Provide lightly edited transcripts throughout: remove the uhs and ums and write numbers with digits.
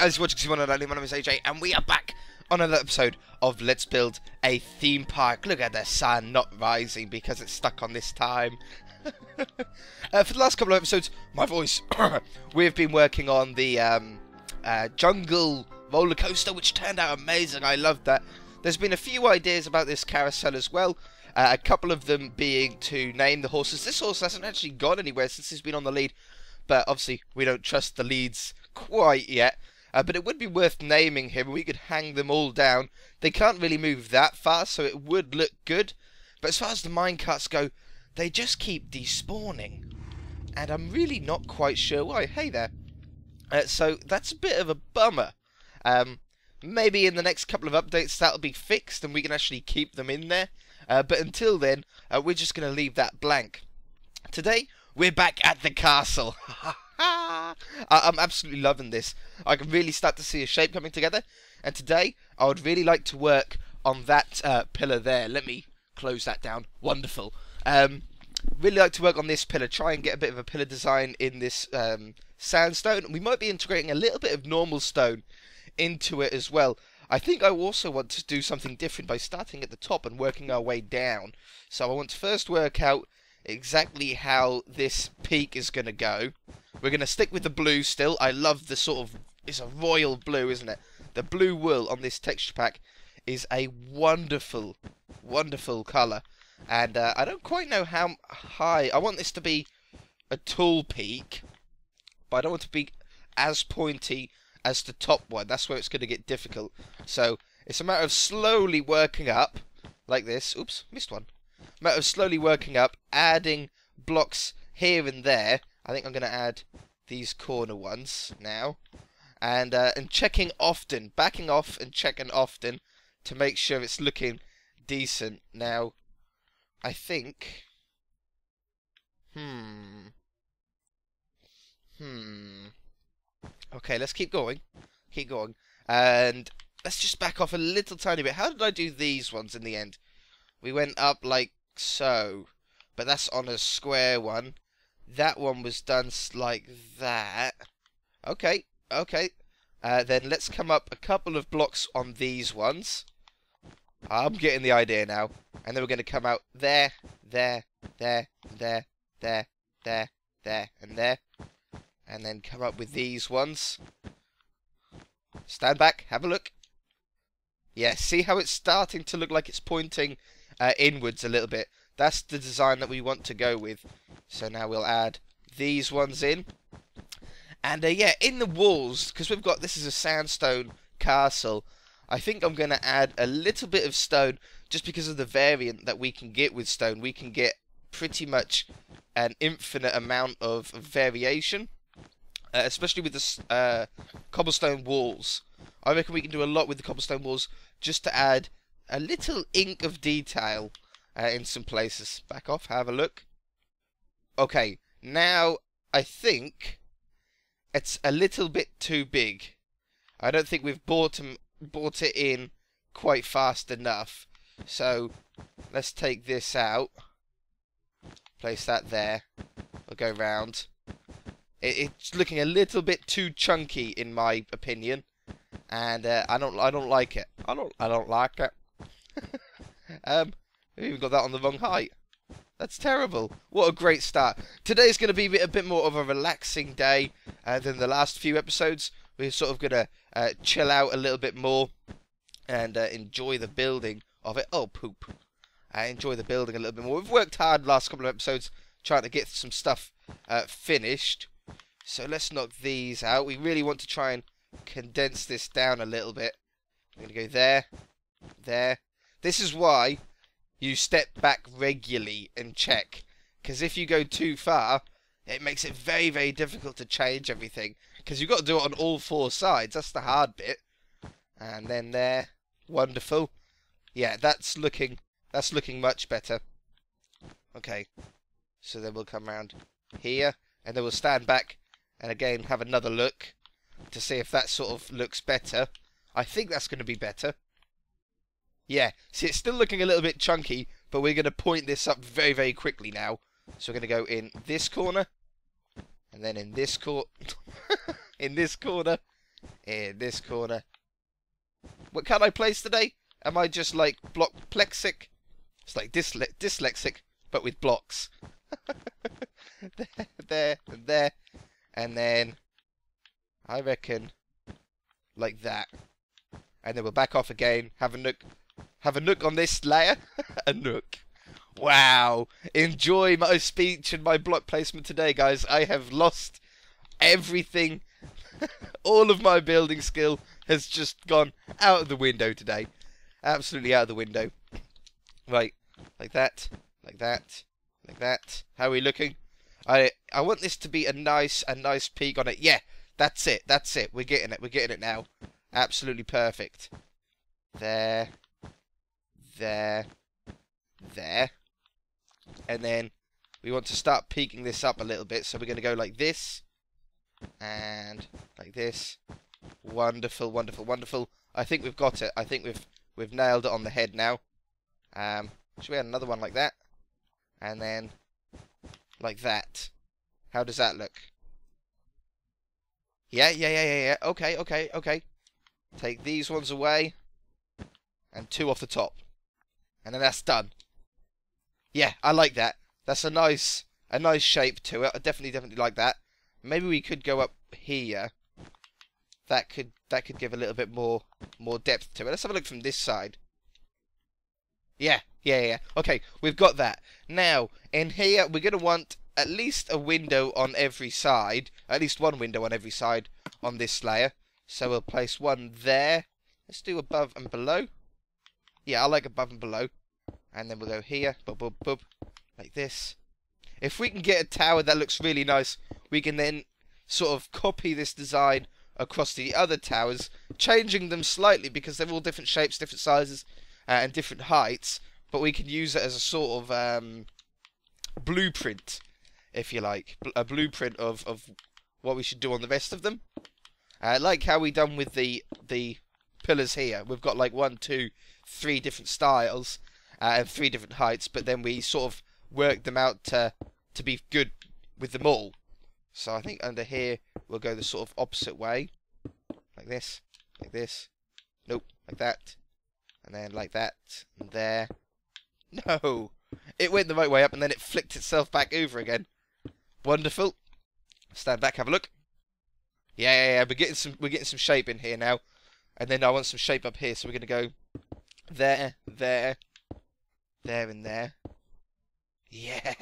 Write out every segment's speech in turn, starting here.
guys, watching One and Only. My name is AJ, and we are back on another episode of Let's Build a Theme Park. Look at the sun not rising because it's stuck on this time. For the last couple of episodes, my voice, we've been working on the jungle roller coaster, which turned out amazing. I loved that. There's been a few ideas about this carousel as well. A couple of them being to name the horses. This horse hasn't actually gone anywhere since he's been on the lead, but obviously we don't trust the leads quite yet. But it would be worth naming him. We could hang them all down. They can't really move that fast, so it would look good. But as far as the minecarts go, they just keep despawning, and I'm really not quite sure why. Hey there. So that's a bit of a bummer. Maybe in the next couple of updates that'll be fixed and we can actually keep them in there. But until then, we're just going to leave that blank. Today, we're back at the castle. I'm absolutely loving this. I can really start to see a shape coming together. And today, I would really like to work on that pillar there. Let me close that down. Wonderful. Really like to work on this pillar. Try and get a bit of a pillar design in this sandstone. We might be integrating a little bit of normal stone into it as well. I think I also want to do something different by starting at the top and working our way down. So I want to first work out exactly how this peak is going to go. We're going to stick with the blue still. I love the sort of, it's a royal blue, isn't it? The blue wool on this texture pack is a wonderful, wonderful colour. And I don't quite know how high. I want this to be a tall peak, but I don't want it to be as pointy as the top one. That's where it's going to get difficult. So it's a matter of slowly working up like this. Oops, missed one. A matter of slowly working up, adding blocks here and there. I think I'm going to add these corner ones now, and checking often, backing off and checking often to make sure it's looking decent. Now, I think. Okay, let's keep going. Keep going. And let's just back off a little tiny bit. How did I do these ones in the end? We went up like so. But that's on a square one. That one was done like that. Okay, okay. Then let's come up a couple of blocks on these ones. I'm getting the idea now. And then we're going to come out there, there, there, there, there, there, there, and there. And then come up with these ones. Stand back, have a look. Yeah, see how it's starting to look like it's pointing inwards a little bit. That's the design that we want to go with. So now we'll add these ones in. And yeah, in the walls, because we've got, this is a sandstone castle, I think I'm going to add a little bit of stone just because of the variant that we can get with stone. We can get pretty much an infinite amount of variation. Especially with the cobblestone walls. I reckon we can do a lot with the cobblestone walls just to add a little ink of detail in some places. Back off, have a look. Okay, now I think it's a little bit too big. I don't think we've bought it in quite fast enough. So let's take this out. Place that there. We'll go round. It's looking a little bit too chunky in my opinion, and I don't like it. I don't like it. We've even got that on the wrong height. That's terrible. What a great start. Today's going to be a bit more of a relaxing day than the last few episodes. We're sort of going to chill out a little bit more and enjoy the building of it. Oh, poop. Enjoy the building a little bit more. We've worked hard the last couple of episodes trying to get some stuff finished. So let's knock these out. We really want to try and condense this down a little bit. I'm going to go there, there. This is why you step back regularly and check. Because if you go too far, it makes it very, very difficult to change everything. Because you've got to do it on all four sides. That's the hard bit. And then there. Wonderful. Yeah, that's looking much better. Okay. So then we'll come around here. And then we'll stand back. And again, have another look to see if that sort of looks better. I think that's going to be better. Yeah, see, it's still looking a little bit chunky, but we're going to point this up very, very quickly now. So we're going to go in this corner, and then in this corner, in this corner. What can I place today? Am I just like block plexic? It's like dyslexic, but with blocks. there, and there, and then I reckon like that. And then we'll back off again. Have a nook on this layer. A nook. Wow. Enjoy my speech and my block placement today, guys. I have lost everything. All of my building skill has just gone out of the window today. Absolutely out of the window. Right. Like that. Like that. Like that. How are we looking? I want this to be a nice peak on it. Yeah. That's it. That's it. We're getting it. We're getting it now. Absolutely perfect. There. There. There. And then we want to start peaking this up a little bit. So we're going to go like this. And like this. Wonderful, wonderful, wonderful. I think we've got it. I think we've nailed it on the head now. Should we add another one like that? And then like that. How does that look? Yeah. Okay. Take these ones away. And 2 off the top. And then that's done. Yeah, I like that. That's a nice shape to it. I definitely like that. Maybe we could go up here. That could give a little bit more depth to it. Let's have a look from this side. Yeah. Okay, we've got that. Now, in here, we're going to want at least a window on every side. At least one window on every side on this layer. So we'll place one there. Let's do above and below. Yeah, I like above and below. And then we'll go here. Boop, boop, boop. Like this. If we can get a tower that looks really nice, we can then sort of copy this design across the other towers, changing them slightly because they're all different shapes, different sizes, and different heights. But we can use it as a sort of blueprint, if you like. A blueprint of what we should do on the rest of them. Like how we done with the pillars here. We've got like 1, 2, 3 different styles and 3 different heights, but then we sort of worked them out to be good with them all. So I think under here we'll go the sort of opposite way, like this, nope, like that, and then like that, and there. No, it went the right way up, and then it flicked itself back over again. Wonderful. Stand back, have a look. Yeah. We're getting some shape in here now, and then I want some shape up here. So we're gonna go there, there, and there. Yeah.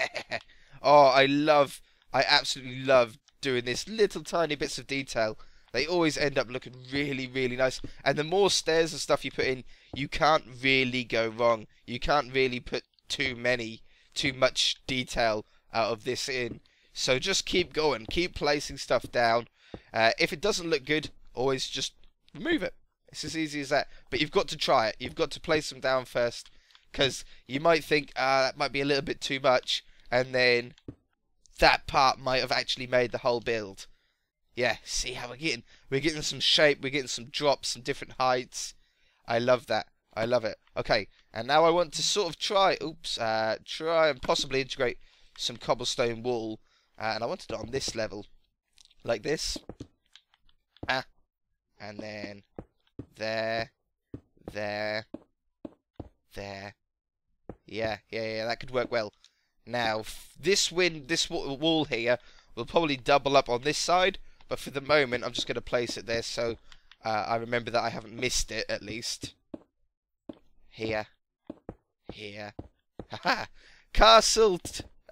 Oh, I absolutely love doing this little tiny bits of detail. They always end up looking really nice. And the more stairs and stuff you put in, you can't really go wrong. You can't really put too much detail out of this in. So just keep going, keep placing stuff down. If it doesn't look good, always just remove it. It's as easy as that. But you've got to try it. You've got to place them down first, because you might think that might be a little bit too much, and then that part might have actually made the whole build. Yeah, see how we're getting some shape, we're getting some drops, some different heights. I love that. I love it. Okay, and now I want to sort of try and possibly integrate some cobblestone wool, and I wanted it on this level, like this. And then there. Yeah, that could work well. Now, this wall here will probably double up on this side, but for the moment, I'm just going to place it there so I remember that I haven't missed it, at least. Here. Haha! Castle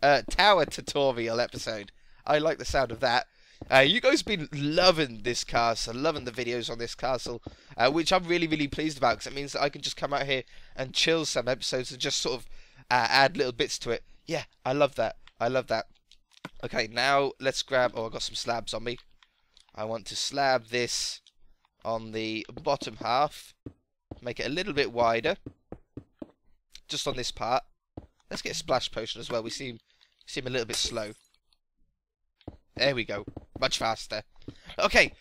Tower tutorial episode. I like the sound of that. You guys have been loving this castle, loving the videos on this castle, which I'm really pleased about, because it means that I can just come out here and chill some episodes and just sort of add little bits to it. Yeah, I love that. Okay, now let's grab... Oh, I've got some slabs on me. I want to slab this on the bottom half. Make it a little bit wider. Just on this part. Let's get a splash potion as well. We seem a little bit slow. There we go. Much faster. Okay,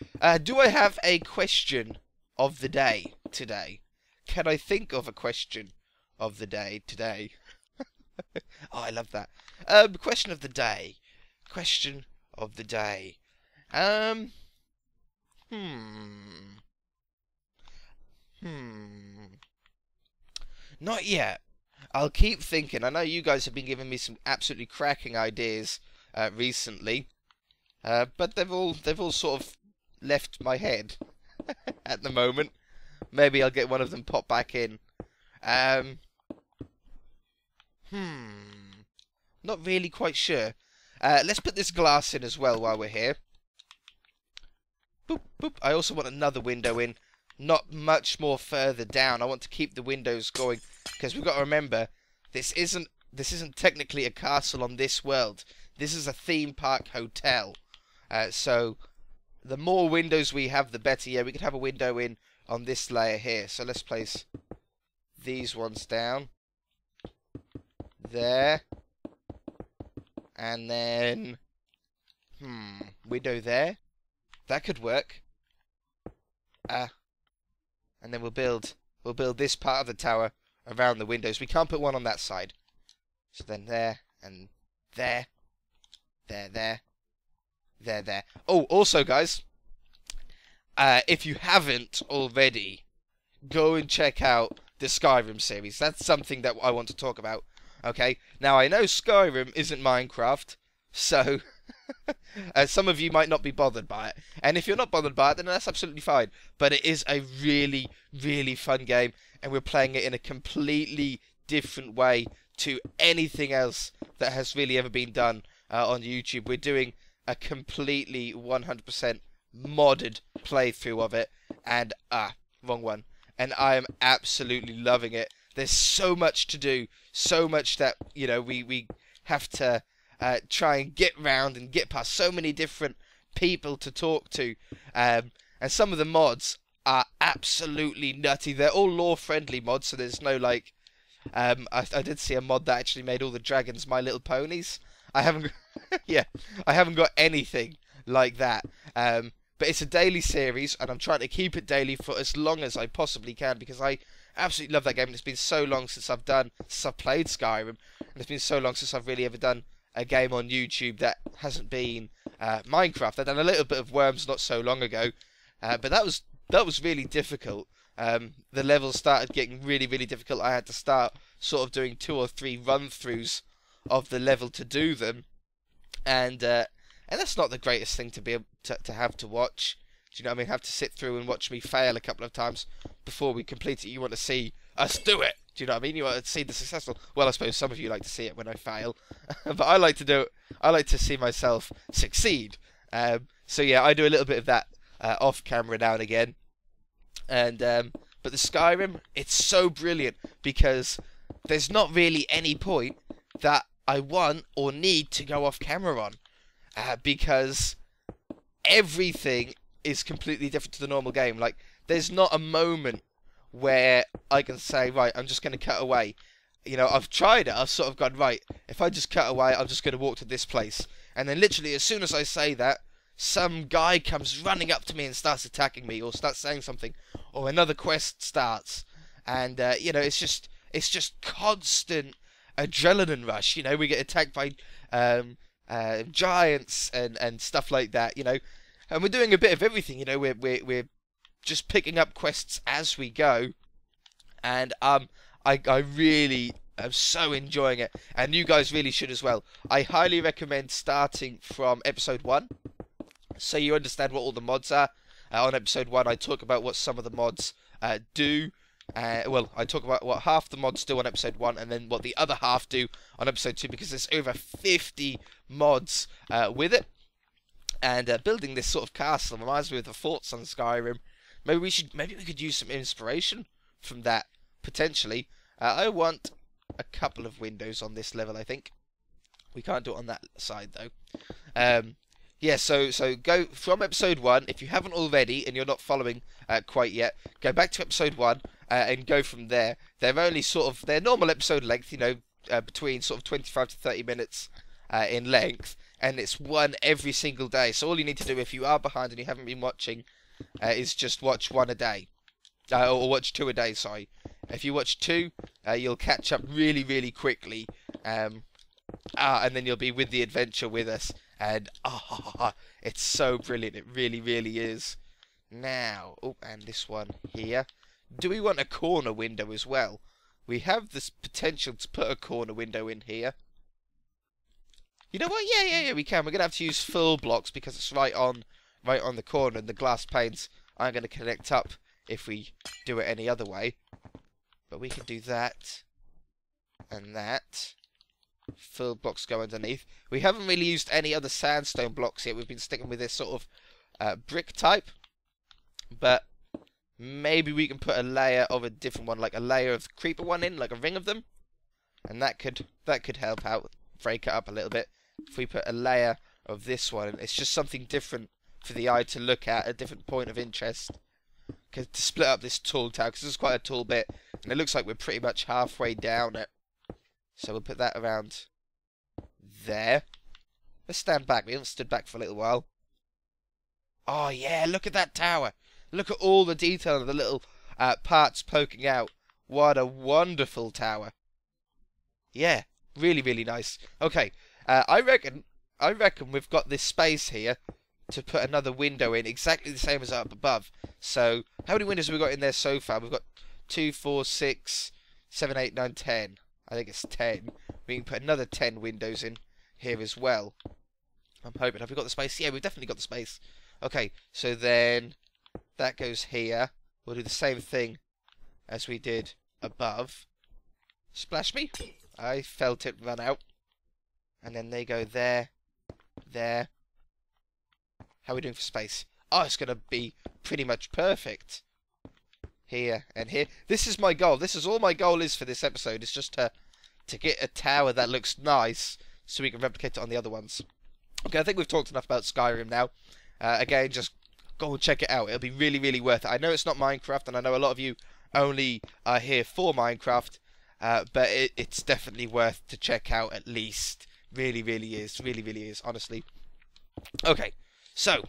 do I have a question of the day today? Can I think of a question of the day today? Oh, I love that. Question of the day. Hmm. Hmm. Not yet. I'll keep thinking. I know you guys have been giving me some absolutely cracking ideas recently, but they've all sort of left my head at the moment. Maybe I'll get one of them pop back in. Um, Not really quite sure. Let's put this glass in as well while we're here. Boop, boop. I also want another window in. Not much more further down. I want to keep the windows going because we've got to remember this isn't technically a castle on this world. This is a theme park hotel. So the more windows we have, the better. Yeah, we could have a window in on this layer here. So let's place these ones down there, and then window there. That could work. And then we'll build this part of the tower around the windows. We can't put one on that side. So then there and there, there. Oh, also guys, if you haven't already, go and check out the Skyrim series. That's something that I want to talk about. Okay, now I know Skyrim isn't Minecraft, so some of you might not be bothered by it. And if you're not bothered by it, then that's absolutely fine. But it is a really, really fun game, and we're playing it in a completely different way to anything else that has really ever been done on YouTube. We're doing a completely 100% modded playthrough of it, and wrong one. And I am absolutely loving it. There's so much to do, so much that, you know, we have to try and get round and get past so many different people to talk to. And some of the mods are absolutely nutty. They're all lore-friendly mods, so there's no, like... I did see a mod that actually made all the dragons My Little Ponies. I haven't... yeah, I haven't got anything like that. But it's a daily series, and I'm trying to keep it daily for as long as I possibly can, because I absolutely love that game. And it's been so long since I've played Skyrim, and it's been so long since I've really ever done a game on YouTube that hasn't been Minecraft. I've done a little bit of Worms not so long ago, but that was really difficult. The levels started getting really, really difficult. I had to start sort of doing 2 or 3 run-throughs of the level to do them, and that's not the greatest thing to be able to have to watch. Do you know what I mean? Have to sit through and watch me fail a couple of times before we complete it. You want to see us do it. Do you know what I mean? You want to see the successful. Well, I suppose some of you like to see it when I fail, but I like to do it. I like to see myself succeed. So yeah, I do a little bit of that off camera now and again. And but the Skyrim, it's so brilliant because there's not really any point that I want or need to go off camera on, because everything is completely different to the normal game. Like, there's not a moment where I can say, right, I'm just going to cut away. You know, I've tried it. I've sort of gone, right, if I just cut away, I'm just going to walk to this place. And then literally as soon as I say that, some guy comes running up to me and starts attacking me, or starts saying something, or another quest starts. And, you know, it's just constant adrenaline rush. You know, we get attacked by giants and stuff like that, you know. And we're doing a bit of everything, you know. We're just picking up quests as we go. And I really am so enjoying it, and you guys really should as well. I highly recommend starting from episode 1, so you understand what all the mods are. On episode 1, I talk about what some of the mods do. Well, I talk about what half the mods do on episode 1, and then what the other half do on episode 2, because there's over 50 mods with it. And building this sort of castle reminds me of the forts on Skyrim. Maybe we could use some inspiration from that, potentially. I want a couple of windows on this level, I think. We can't do it on that side, though. Yeah, so go from episode 1. If you haven't already, and you're not following quite yet, go back to episode 1 and go from there. They're only they're normal episode length, you know, between sort of 25 to 30 minutes in length. And it's one every single day. So all you need to do, if you are behind and you haven't been watching, is just watch 1 a day. Or watch 2 a day, sorry. If you watch 2, you'll catch up really, really quickly. And then you'll be with the adventure with us. And it's so brilliant. It really, really is. Now, oh, and this one here. Do we want a corner window as well? We have this potential to put a corner window in here. You know what? Yeah, we can. We're gonna have to use full blocks because it's right on the corner, and the glass panes aren't gonna connect up if we do it any other way. But we can do that and that. Full blocks go underneath. We haven't really used any other sandstone blocks yet. We've been sticking with this sort of brick type. But maybe we can put a layer of a different one, like a layer of the creeper one in, like a ring of them, and that could help out, break it up a little bit. If we put a layer of this one, it's just something different for the eye to look at, a different point of interest. To split up this tall tower, because this is quite a tall bit, and it looks like we're pretty much halfway down it. So we'll put that around there. Let's stand back. We haven't stood back for a little while. Oh yeah, look at that tower. Look at all the detail of the little parts poking out. What a wonderful tower. Yeah, really, really nice. Okay, I reckon we've got this space here to put another window in, exactly the same as up above. So, how many windows have we got in there so far? We've got 2, 4, 6, 7, 8, 9, 10. I think it's 10. We can put another 10 windows in here as well. I'm hoping. Have we got the space? Yeah, we've definitely got the space. Okay, so then that goes here. We'll do the same thing as we did above. Splash me. I felt it run out. And then they go there, there. How are we doing for space? Oh, it's going to be pretty much perfect. Here and here. This is my goal. This is all my goal is for this episode. It's just to get a tower that looks nice so we can replicate it on the other ones. Okay, I think we've talked enough about Skyrim now. Again, just go and check it out. It'll be really, really worth it. I know it's not Minecraft, and I know a lot of you only are here for Minecraft, but it's definitely worth to check out at least. Really, really is. Really, really is, honestly. Okay, so,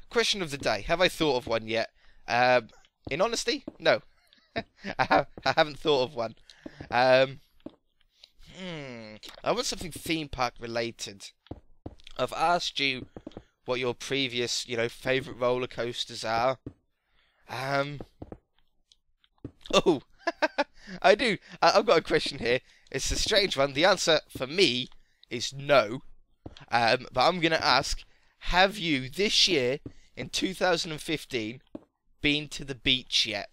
question of the day. Have I thought of one yet? In honesty, no. I haven't thought of one. I want something theme park related. I've asked you what your previous, favourite roller coasters are. Oh, I do. I've got a question here. It's a strange one. The answer for me is no. But I'm going to ask, have you this year, in 2015, been to the beach yet?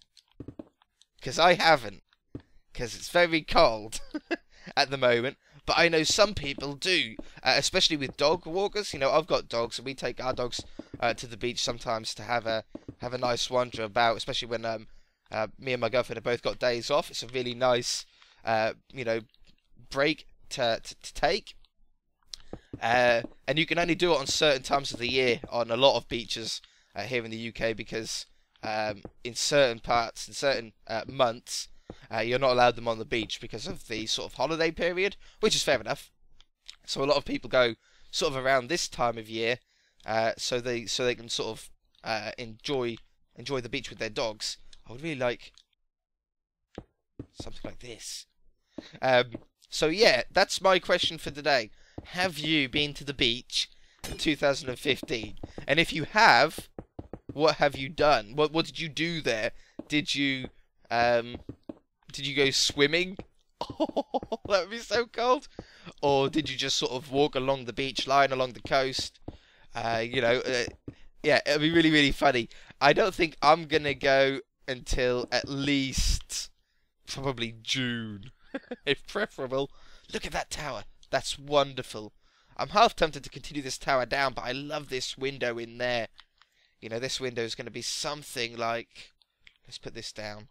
Because I haven't. Because it's very cold at the moment. But I know some people do, especially with dog walkers. I've got dogs, and we take our dogs to the beach sometimes to have a nice wander about. Especially when me and my girlfriend have both got days off. It's a really nice, break to take. And you can only do it on certain times of the year on a lot of beaches here in the UK because in certain parts, in certain months. You're not allowed them on the beach because of the sort of holiday period, which is fair enough. So a lot of people go sort of around this time of year, so they can sort of enjoy the beach with their dogs. I would really like something like this. So yeah, that's my question for today. Have you been to the beach in 2015? And if you have, what have you done? What did you do there? Did you go swimming? Oh, that would be so cold. Or did you just sort of walk along the beach line, along the coast? Yeah, it'll be really, really funny. I don't think I'm going to go until at least probably June, if preferable. Look at that tower. That's wonderful. I'm half tempted to continue this tower down, but I love this window in there. This window is going to be something like... Let's put this down.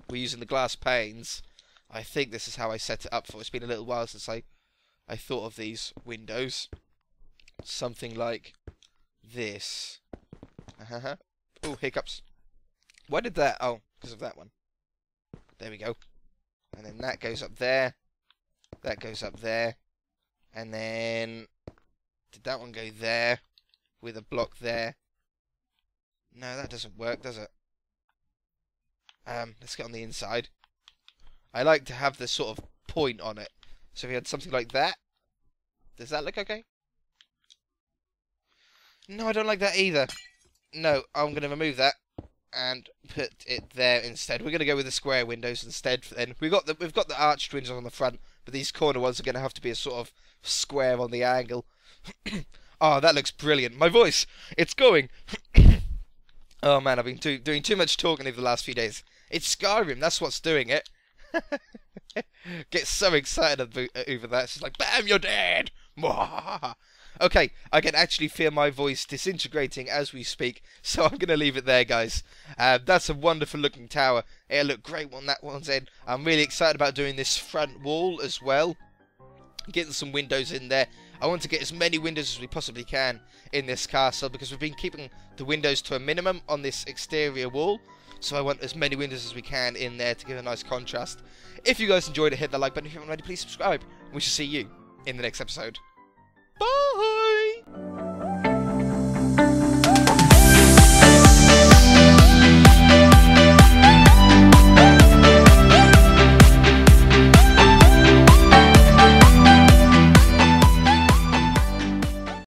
We're using the glass panes. I think this is how I set it up for. It's been a little while since I thought of these windows. Something like this. Oh, hiccups. Why did that? Oh, because of that one. There we go. And then that goes up there. That goes up there. And then... Did that one go there? With a block there? No, that doesn't work, does it? Let's get on the inside. I like to have this sort of point on it. So if we had something like that. Does that look okay? No, I don't like that either. No, I'm going to remove that. and put it there instead. We're going to go with the square windows instead. Then we've got the arched windows on the front, but these corner ones are going to have to be a sort of square on the angle. Oh, that looks brilliant. My voice, it's going. Oh man, I've been doing too much talking over the last few days. It's Skyrim, that's what's doing it. Get so excited over that. It's just like, bam, you're dead. Okay, I can actually feel my voice disintegrating as we speak, so I'm going to leave it there, guys. That's a wonderful looking tower. It'll look great when that one's in. I'm really excited about doing this front wall as well. Getting some windows in there. I want to get as many windows as we possibly can in this castle, because we've been keeping the windows to a minimum on this exterior wall. So I want as many windows as we can in there to give a nice contrast. If you guys enjoyed it, hit the like button. If you haven't already, please subscribe. We shall see you in the next episode. Bye!